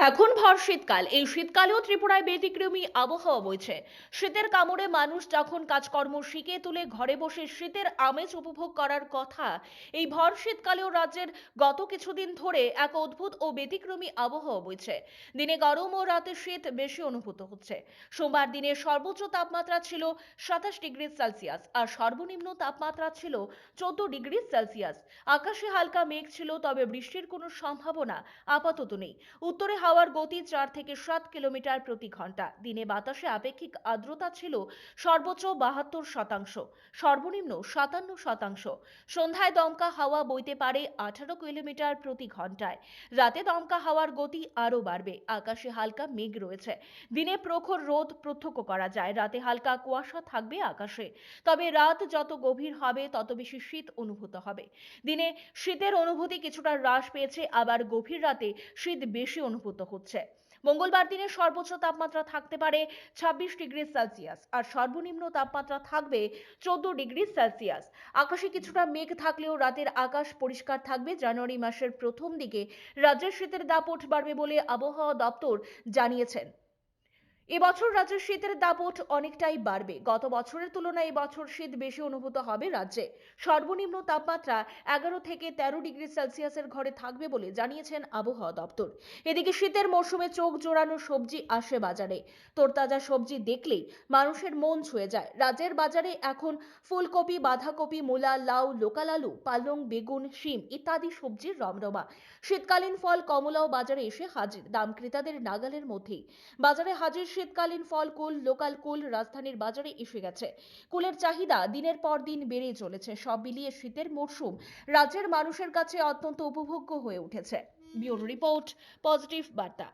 এখন ভর শীতকাল, এই শীতকালেও ত্রিপুরায় ব্যতিক্রমী আবহাওয়া বইছে। শীতের কামড়ে মানুষ যখন কাজকর্ম শিখে তুলে ঘরে বসে শীতের আমেজ উপভোগ করার কথা, এই ভর শীতকালেও রাজ্যের গত কিছুদিন ধরে এক অদ্ভুত ও ব্যতিক্রমী আবহাওয়া বইছে। দিনে গরম ও রাতে শীত বেশি অনুভূত হচ্ছে। সোমবার দিনের সর্বোচ্চ তাপমাত্রা ছিল 27 ডিগ্রি সেলসিয়াস আর সর্বনিম্ন তাপমাত্রা ছিল 14 ডিগ্রি সেলসিয়াস। আকাশে হালকা মেঘ ছিল, তবে বৃষ্টির কোনো সম্ভাবনা আপাতত নেই। উত্তরে হাওয়ার গতি 4 থেকে 7 কিলোমিটার প্রতি ঘন্টা। দিনে বাতাসে আপেক্ষিক আর্দ্রতা ছিল সর্বোচ্চ 72%, সর্বনিম্ন 57%। সন্ধ্যায় দমকা হাওয়া বইতে পারে 18 কিলোমিটার প্রতি ঘন্টায়। রাতে দমকা হাওয়ার গতি আরও বাড়বে। আকাশে হালকা মেঘ রয়েছে। দিনে প্রখর রোদ প্রত্যক্ষ করা যায়, রাতে হালকা কুয়াশা থাকবে আকাশে। তবে রাত যত গভীর হবে তত বেশি শীত অনুভূত হবে। দিনে শীতের অনুভূতি কিছুটা হ্রাস পেয়েছে, আবার গভীর রাতে শীত বেশি অনুভূত হচ্ছে। মঙ্গলবার দিনের সর্বোচ্চ তাপমাত্রা থাকতে পারে 26 ডিগ্রি সেলসিয়াস আর সর্বনিম্ন তাপমাত্রা থাকবে 14 ডিগ্রি সেলসিয়াস। আকাশে কিছুটা মেঘ থাকলেও রাতের আকাশ পরিষ্কার থাকবে। জানুয়ারি মাসের প্রথম দিকে রাজ্যের শীতের দাপট বাড়বে বলে আবহাওয়া দপ্তর জানিয়েছেন। এবছর রাজ্যের শীতের দাপট অনেকটাই বাড়বে। গত বছরের তুলনায় এবছর শীত বেশি অনুভূত হবে রাজ্যে। সর্বনিম্ন তাপমাত্রা 11 থেকে 13 ডিগ্রি সেলসিয়াসের ঘরে থাকবে বলে জানিয়েছেন আবহাওয়া দপ্তর। এদিকে শীতের মরশুমে চোখ জোড়ানো সবজি আসে বাজারে। তরতাজা সবজি দেখলেই মানুষের মন ছুঁয়ে যায়। রাজ্যের বাজারে এখন ফুলকপি, বাঁধাকপি, মূলা, লাউ, লোকাল আলু, পালং, বেগুন, শিম ইত্যাদি সবজির রমরমা। শীতকালীন ফল কমলাও বাজারে এসে হাজির, দাম ক্রেতাদের নাগালের মধ্যেই। বাজারে হাজির শীতকালীন ফল কুল, লোকাল কুল রাজধানীর বাজারে এসে গেছে। কুলের চাহিদা দিনের পর দিন বেড়েই চলেছে। সব মিলিয়ে শীতের মরশুম রাজ্যের মানুষের কাছে অত্যন্ত উপভোগ্য হয়ে উঠেছে। ব্যুরো রিপোর্ট, পজিটিভ বার্তা।